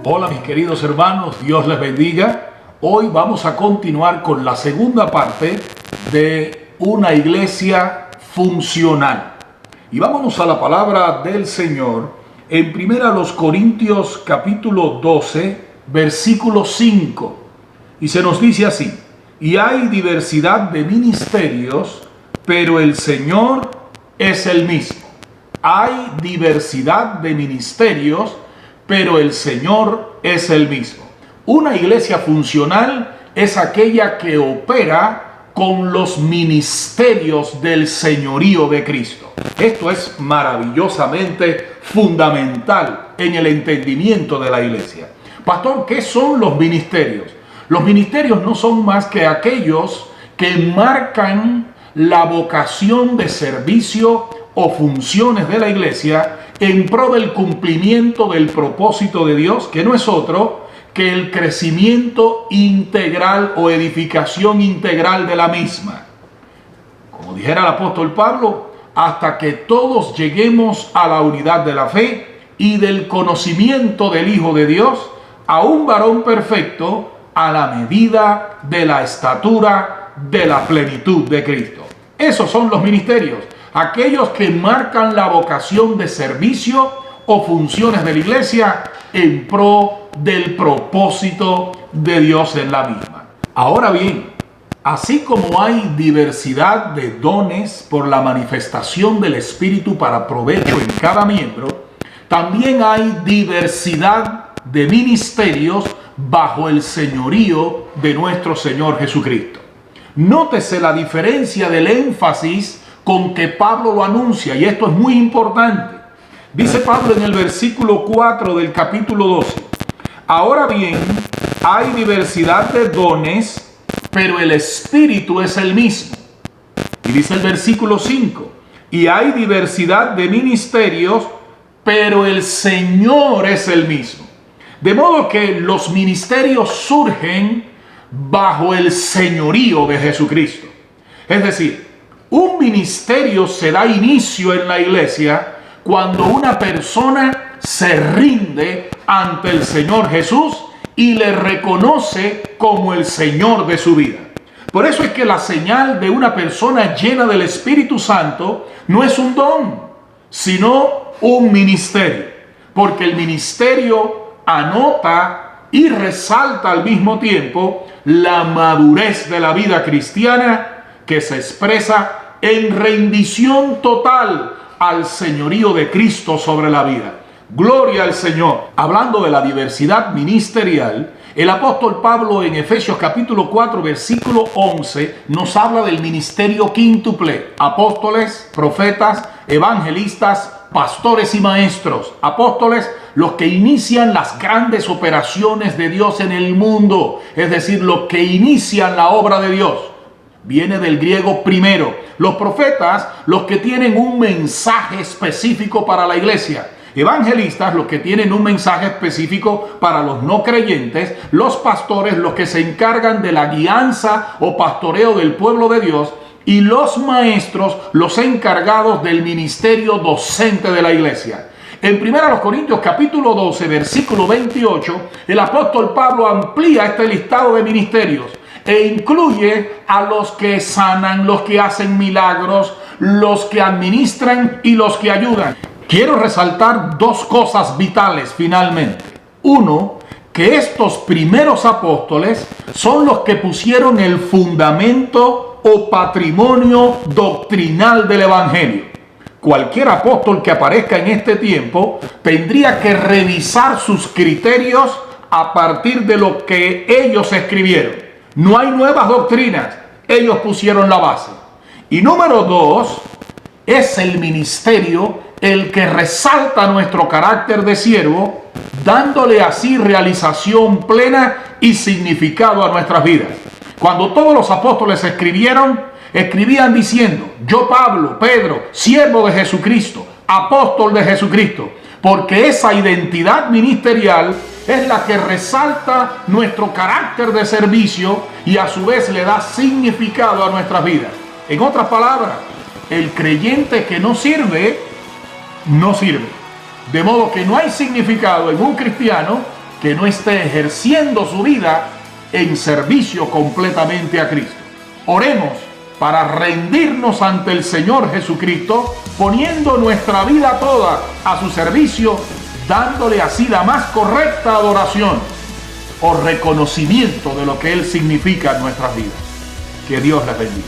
Hola mis queridos hermanos, Dios les bendiga. Hoy vamos a continuar con la segunda parte de una iglesia funcional. Y vámonos a la palabra del Señor en 1 Corintios capítulo 12, versículo 5. Y se nos dice así: y hay diversidad de ministerios, pero el Señor es el mismo. Hay diversidad de ministerios, pero el Señor es el mismo. Una iglesia funcional es aquella que opera con los ministerios del señorío de Cristo. Esto es maravillosamente fundamental en el entendimiento de la iglesia. Pastor, ¿qué son los ministerios? Los ministerios no son más que aquellos que marcan la vocación de servicio o funciones de la iglesia en pro del cumplimiento del propósito de Dios, que no es otro que el crecimiento integral o edificación integral de la misma. Como dijera el apóstol Pablo, hasta que todos lleguemos a la unidad de la fe y del conocimiento del Hijo de Dios, a un varón perfecto, a la medida de la estatura de la plenitud de Cristo. Esos son los ministerios, aquellos que marcan la vocación de servicio o funciones de la iglesia en pro del propósito de Dios en la misma. Ahora bien, así como hay diversidad de dones por la manifestación del Espíritu para provecho en cada miembro, también hay diversidad de ministerios bajo el señorío de nuestro Señor Jesucristo. Nótese la diferencia del énfasis con que Pablo lo anuncia, y esto es muy importante. Dice Pablo en el versículo 4 del capítulo 12: ahora bien, hay diversidad de dones, pero el Espíritu es el mismo. Y dice el versículo 5: y hay diversidad de ministerios, pero el Señor es el mismo. De modo que los ministerios surgen bajo el señorío de Jesucristo. Es decir, un ministerio se da inicio en la iglesia cuando una persona se rinde ante el Señor Jesús y le reconoce como el Señor de su vida. Por eso es que la señal de una persona llena del Espíritu Santo no es un don, sino un ministerio. Porque el ministerio anota y resalta al mismo tiempo la madurez de la vida cristiana, que se expresa en rendición total al señorío de Cristo sobre la vida. Gloria al Señor. Hablando de la diversidad ministerial, el apóstol Pablo en Efesios capítulo 4 versículo 11 nos habla del ministerio quíntuple: apóstoles, profetas, evangelistas, pastores y maestros. Apóstoles, los que inician las grandes operaciones de Dios en el mundo, es decir, los que inician la obra de Dios. Viene del griego primero. Los profetas, los que tienen un mensaje específico para la iglesia. Evangelistas, los que tienen un mensaje específico para los no creyentes. Los pastores, los que se encargan de la guianza o pastoreo del pueblo de Dios. Y los maestros, los encargados del ministerio docente de la iglesia. En 1 Corintios capítulo 12, versículo 28, el apóstol Pablo amplía este listado de ministerios e incluye a los que sanan, los que hacen milagros, los que administran y los que ayudan. Quiero resaltar dos cosas vitales finalmente. Uno, que estos primeros apóstoles son los que pusieron el fundamento o patrimonio doctrinal del Evangelio. Cualquier apóstol que aparezca en este tiempo tendría que revisar sus criterios a partir de lo que ellos escribieron. No hay nuevas doctrinas, ellos pusieron la base. Y número dos, es el ministerio el que resalta nuestro carácter de siervo, dándole así realización plena y significado a nuestras vidas. Cuando todos los apóstoles escribían diciendo: yo Pablo, Pedro, siervo de Jesucristo, apóstol de Jesucristo, porque esa identidad ministerial es la que resalta nuestro carácter de servicio y a su vez le da significado a nuestras vidas. En otras palabras, el creyente que no sirve, no sirve. De modo que no hay significado en un cristiano que no esté ejerciendo su vida en servicio completamente a Cristo. Oremos para rendirnos ante el Señor Jesucristo, poniendo nuestra vida toda a su servicio, dándole así la más correcta adoración o reconocimiento de lo que Él significa en nuestras vidas. Que Dios les bendiga.